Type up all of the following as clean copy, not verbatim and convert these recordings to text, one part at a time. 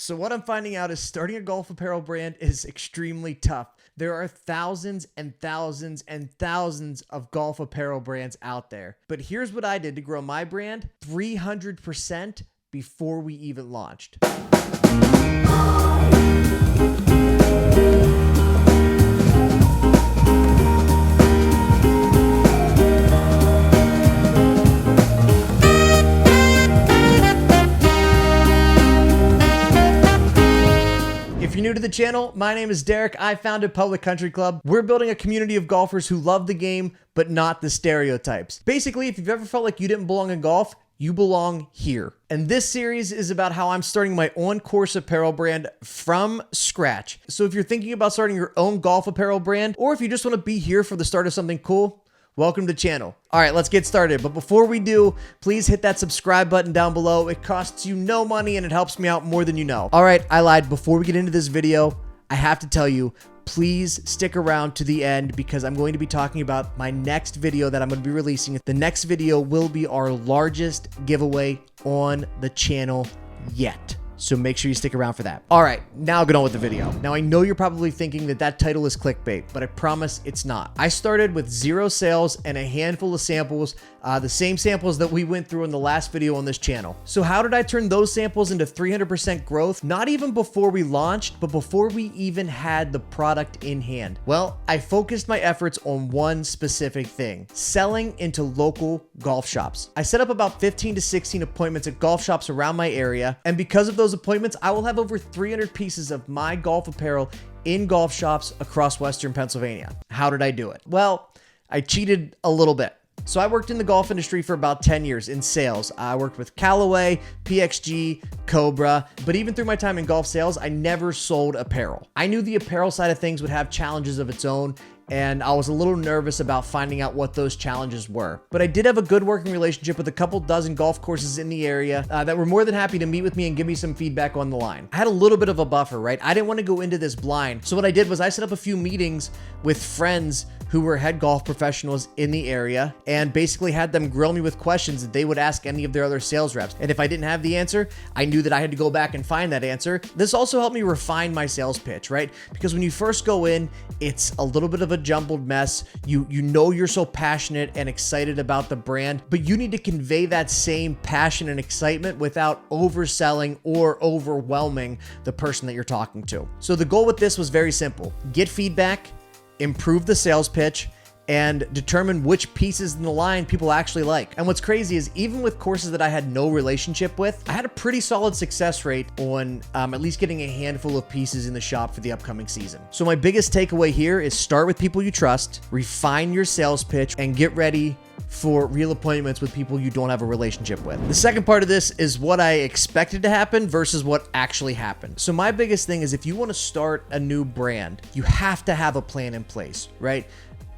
So what I'm finding out is starting a golf apparel brand is extremely tough. There are thousands and thousands and thousands of golf apparel brands out there. But here's what I did to grow my brand 300% before we even launched. If you're new to the channel, my name is Derek. I founded Public Country Club. We're building a community of golfers who love the game, but not the stereotypes. Basically, if you've ever felt like you didn't belong in golf, you belong here. And this series is about how I'm starting my own course apparel brand from scratch. So if you're thinking about starting your own golf apparel brand, or if you just want to be here for the start of something cool, welcome to the channel. All right, let's get started. But before we do, please hit that subscribe button down below. It costs you no money and it helps me out more than you know. All right, I lied. Before we get into this video, I have to tell you, please stick around to the end because I'm going to be talking about my next video that I'm going to be releasing. The next video will be our largest giveaway on the channel yet. So make sure you stick around for that. All right, now get on with the video. Now I know you're probably thinking that that title is clickbait, but I promise it's not. I started with 0 sales and a handful of samples, the same samples that we went through in the last video on this channel. So how did I turn those samples into 300% growth? Not even before we launched, but before we even had the product in hand. Well, I focused my efforts on one specific thing, selling into local golf shops. I set up about 15 to 16 appointments at golf shops around my area, and because of those appointments, I will have over 300 pieces of my golf apparel in golf shops across Western Pennsylvania. How did I do it? Well, I cheated a little bit. So I worked in the golf industry for about 10 years in sales. I worked with Callaway, PXG, Cobra, but even through my time in golf sales, I never sold apparel. I knew the apparel side of things would have challenges of its own, and I was a little nervous about finding out what those challenges were. But I did have a good working relationship with a couple dozen golf courses in the area that were more than happy to meet with me and give me some feedback on the line. I had a little bit of a buffer, right? I didn't want to go into this blind. So what I did was I set up a few meetings with friends who were head golf professionals in the area and basically had them grill me with questions that they would ask any of their other sales reps. And if I didn't have the answer, I knew that I had to go back and find that answer. This also helped me refine my sales pitch, right? Because when you first go in, it's a little bit of a jumbled mess. You know you're so passionate and excited about the brand, but you need to convey that same passion and excitement without overselling or overwhelming the person that you're talking to. So the goal with this was very simple. Get feedback, improve the sales pitch, and determine which pieces in the line people actually like. And what's crazy is even with courses that I had no relationship with, I had a pretty solid success rate on at least getting a handful of pieces in the shop for the upcoming season. So my biggest takeaway here is start with people you trust, refine your sales pitch, and get ready for real appointments with people you don't have a relationship with. The second part of this is what I expected to happen versus what actually happened. So my biggest thing is if you want to start a new brand, you have to have a plan in place, right?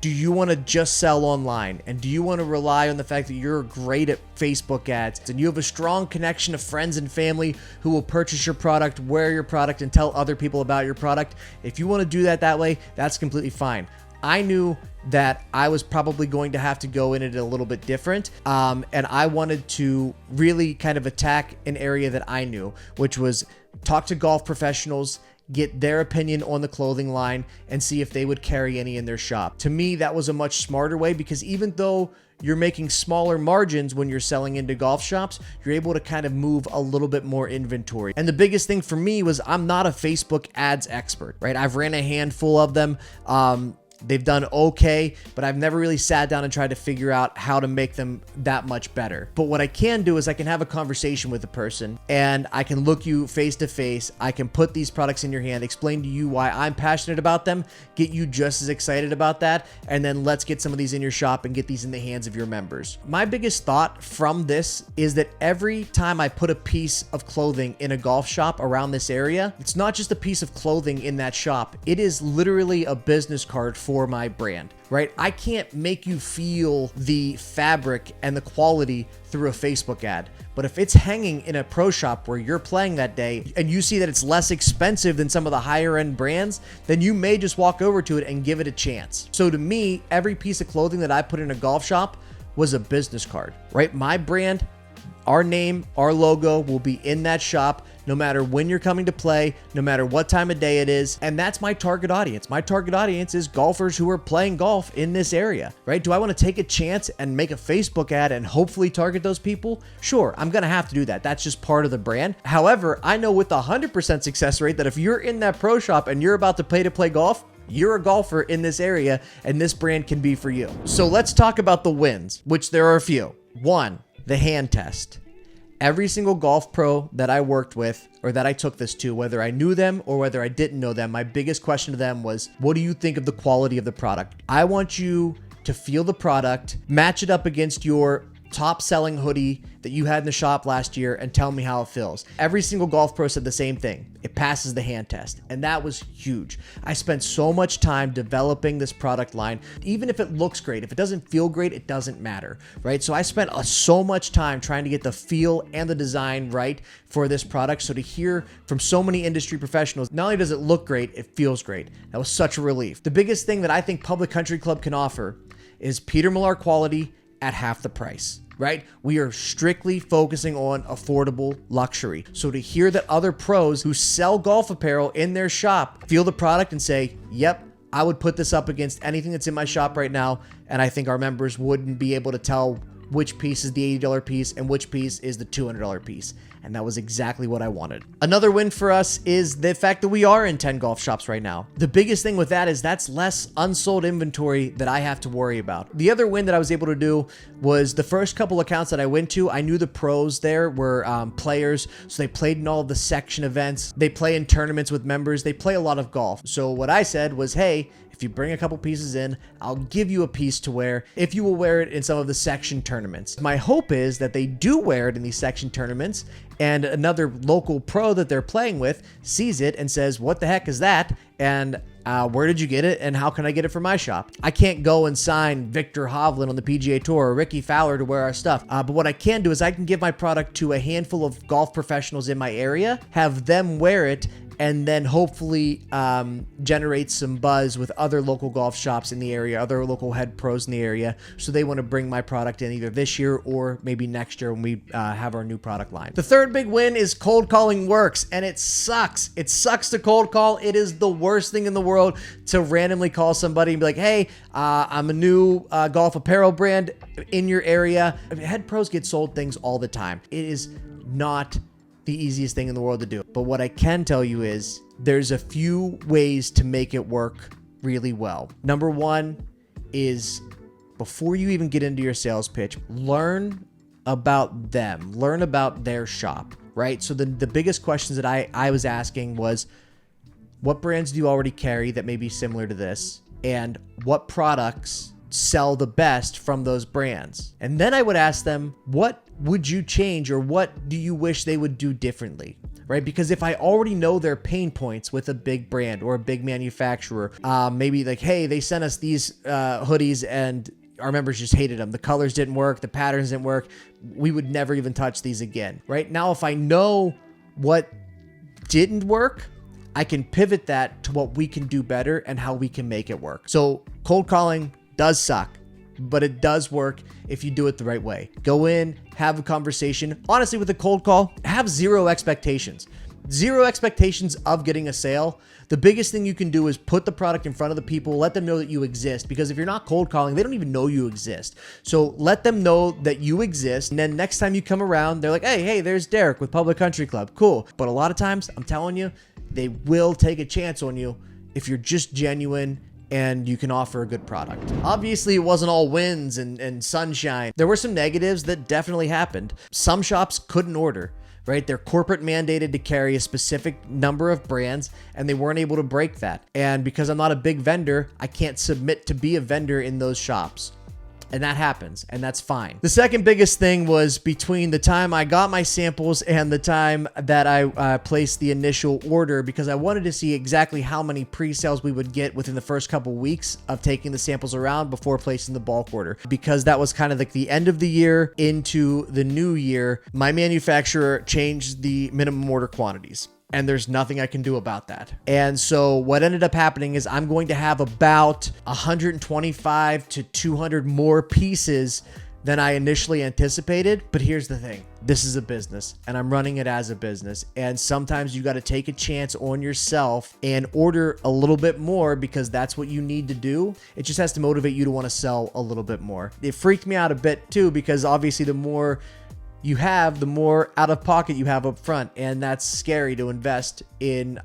Do you want to just sell online? And do you want to rely on the fact that you're great at Facebook ads and you have a strong connection of friends and family who will purchase your product, wear your product, and tell other people about your product? If you want to do that way, that's completely fine. I knew that I was probably going to have to go in it a little bit different. And I wanted to really kind of attack an area that I knew, which was talk to golf professionals, get their opinion on the clothing line, and see if they would carry any in their shop. To me, that was a much smarter way because even though you're making smaller margins when you're selling into golf shops, you're able to kind of move a little bit more inventory. And the biggest thing for me was I'm not a Facebook ads expert, right? I've ran a handful of them. They've done okay, but I've never really sat down and tried to figure out how to make them that much better. But what I can do is I can have a conversation with a person and I can look you face to face. I can put these products in your hand, explain to you why I'm passionate about them, get you just as excited about that, and then let's get some of these in your shop and get these in the hands of your members. My biggest thought from this is that every time I put a piece of clothing in a golf shop around this area, it's not just a piece of clothing in that shop. It is literally a business card for my brand, right? I can't make you feel the fabric and the quality through a Facebook ad. But if it's hanging in a pro shop where you're playing that day and you see that it's less expensive than some of the higher end brands, then you may just walk over to it and give it a chance. So to me, every piece of clothing that I put in a golf shop was a business card, right? My brand, our name, our logo will be in that shop no matter when you're coming to play, no matter what time of day it is. And that's my target audience. My target audience is golfers who are playing golf in this area, right? Do I want to take a chance and make a Facebook ad and hopefully target those people? Sure, I'm going to have to do that. That's just part of the brand. However, I know with a 100% success rate that if you're in that pro shop and you're about to pay golf, you're a golfer in this area and this brand can be for you. So let's talk about the wins, which there are a few. One, the hand test. Every single golf pro that I worked with or that I took this to, whether I knew them or whether I didn't know them, my biggest question to them was, what do you think of the quality of the product? I want you to feel the product, match it up against your top selling hoodie that you had in the shop last year and tell me how it feels. Every single golf pro said the same thing. It passes the hand test. And that was huge. I spent so much time developing this product line. Even if it looks great, if it doesn't feel great, it doesn't matter, right? So I spent so much time trying to get the feel and the design right for this product. So to hear from so many industry professionals, not only does it look great, it feels great. That was such a relief. The biggest thing that I think Public Country Club can offer is Peter Millar quality at half the price, right? We are strictly focusing on affordable luxury. So to hear that other pros who sell golf apparel in their shop feel the product and say, yep, I would put this up against anything that's in my shop right now, and I think our members wouldn't be able to tell which piece is the $80 piece and which piece is the $200 piece. And that was exactly what I wanted. Another win for us is the fact that we are in 10 golf shops right now. The biggest thing with that is that's less unsold inventory that I have to worry about. The other win that I was able to do was the first couple accounts that I went to, I knew the pros there were players. So they played in all of the section events. They play in tournaments with members. They play a lot of golf. So what I said was, hey, if you bring a couple pieces in, I'll give you a piece to wear if you will wear it in some of the section tournaments. My hope is that they do wear it in these section tournaments and another local pro that they're playing with sees it and says, what the heck is that? And where did you get it? And how can I get it for my shop? I can't go and sign Victor Hovland on the PGA Tour or Ricky Fowler to wear our stuff. But what I can do is I can give my product to a handful of golf professionals in my area, have them wear it, and then hopefully generate some buzz with other local golf shops in the area, other local head pros in the area. So they want to bring my product in either this year or maybe next year when we have our new product line. The third big win is cold calling works, and it sucks. It sucks to cold call. It is the worst thing in the world to randomly call somebody and be like, hey, I'm a new golf apparel brand in your area. Head pros get sold things all the time. It is not the easiest thing in the world to do. But what I can tell you is there's a few ways to make it work really well. Number one is before you even get into your sales pitch, learn about them, learn about their shop, right? So the biggest questions that I was asking was, what brands do you already carry that may be similar to this? And what products sell the best from those brands? And then I would ask them, what would you change or what do you wish they would do differently, right? Because if I already know their pain points with a big brand or a big manufacturer, maybe like, hey, they sent us these hoodies and our members just hated them. The colors didn't work. The patterns didn't work. We would never even touch these again, right? Now, if I know what didn't work, I can pivot that to what we can do better and how we can make it work. So cold calling does suck, but it does work if you do it the right way. Go in, have a conversation. Honestly, with a cold call, have zero expectations. Zero expectations of getting a sale. The biggest thing you can do is put the product in front of the people, let them know that you exist, because if you're not cold calling, they don't even know you exist. So let them know that you exist, and then next time you come around, they're like, hey, there's Derek with Public Country Club. Cool. But a lot of times, I'm telling you, they will take a chance on you if you're just genuine and you can offer a good product. Obviously, it wasn't all wins and sunshine. There were some negatives that definitely happened. Some shops couldn't order, right? They're corporate mandated to carry a specific number of brands, and they weren't able to break that. And because I'm not a big vendor, I can't submit to be a vendor in those shops. And that happens, and that's fine. The second biggest thing was between the time I got my samples and the time that I placed the initial order, because I wanted to see exactly how many pre-sales we would get within the first couple weeks of taking the samples around before placing the bulk order. Because that was kind of like the end of the year into the new year, my manufacturer changed the minimum order quantities. And there's nothing I can do about that. And so what ended up happening is I'm going to have about 125 to 200 more pieces than I initially anticipated. But here's the thing. this is a business and I'm running it as a business. And sometimes you got to take a chance on yourself and order a little bit more because that's what you need to do. It just has to motivate you to want to sell a little bit more. It freaked me out a bit too, because obviously the more you have, the more out of pocket you have up front. And that's scary to invest in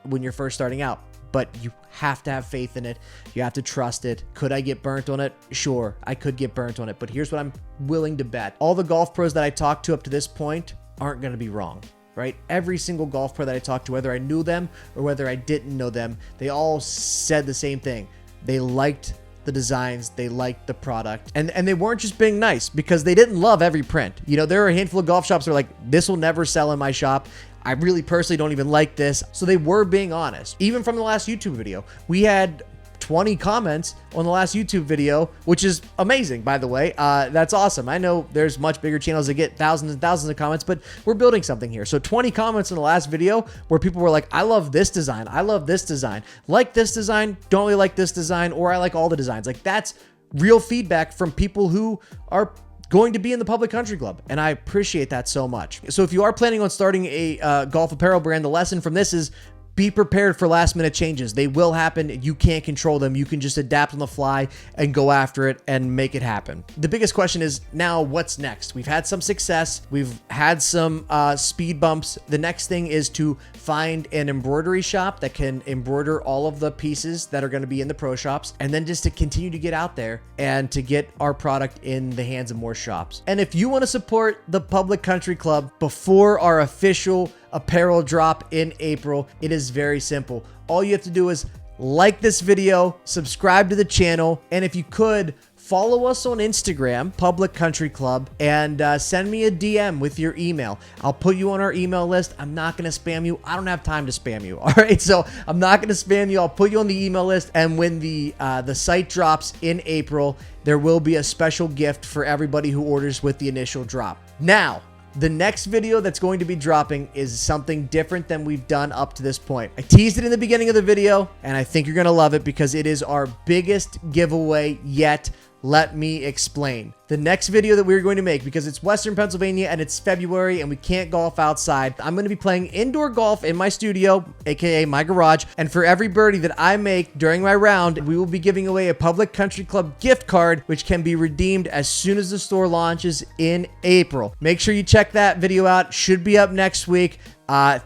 when you're first starting out. But you have to have faith in it. You have to trust it. Could I get burnt on it? Sure, I could get burnt on it. But here's what I'm willing to bet. All the golf pros that I talked to up to this point aren't going to be wrong, right? Every single golf pro that I talked to, whether I knew them or whether I didn't know them, they all said the same thing. They liked the designs, they liked the product, and they weren't just being nice because they didn't love every print. You know, there are a handful of golf shops that are like, this will never sell in my shop. I really personally don't even like this. So they were being honest. Even from the last YouTube video, we had 20 comments on the last YouTube video, which is amazing, by the way. That's awesome. I know there's much bigger channels that get thousands and thousands of comments, but we're building something here. So 20 comments in the last video where people were like, I love this design. I love this design. Like this design, don't really like this design, or I like all the designs. Like, that's real feedback from people who are going to be in the Public Country Club, and I appreciate that so much. So if you are planning on starting a golf apparel brand, the lesson from this is be prepared for last minute changes. They will happen. You can't control them. You can just adapt on the fly and go after it and make it happen. The biggest question is now, what's next? We've had some success. We've had some speed bumps. The next thing is to find an embroidery shop that can embroider all of the pieces that are going to be in the pro shops, and then just to continue to get out there and to get our product in the hands of more shops. And if you want to support the Public Country Club before our official apparel drop in April, it is very simple. All you have to do is like this video, subscribe to the channel, and if you could, follow us on Instagram, Public Country Club, and send me a DM with your email. I'll put you on our email list. I'm not going to spam you. I don't have time to spam you. All right, so I'm not going to spam you. I'll put you on the email list, and when the site drops in April, there will be a special gift for everybody who orders with the initial drop. Now, the next video that's going to be dropping is something different than we've done up to this point. I teased it in the beginning of the video, and I think you're going to love it because it is our biggest giveaway yet. Let me explain. The next video that we're going to make, because it's Western Pennsylvania and it's February and we can't golf outside, I'm going to be playing indoor golf in my studio, aka my garage. And for every birdie that I make during my round, we will be giving away a Public Country Club gift card, which can be redeemed as soon as the store launches in April. Make sure you check that video out. Should be up next week.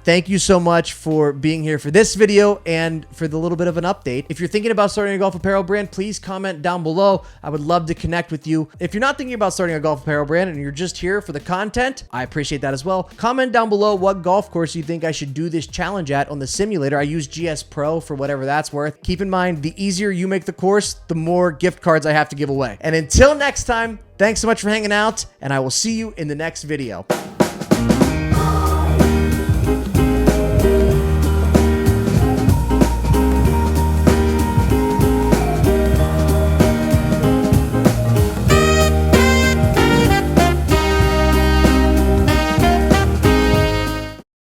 Thank you so much for being here for this video and for the little bit of an update. If you're thinking about starting a golf apparel brand, please comment down below. I would love to connect with you. If you're not thinking about starting a golf apparel brand and you're just here for the content, I appreciate that as well. Comment down below what golf course you think I should do this challenge at on the simulator. I use GS Pro for whatever that's worth. Keep in mind, the easier you make the course, the more gift cards I have to give away. And until next time, thanks so much for hanging out, and I will see you in the next video.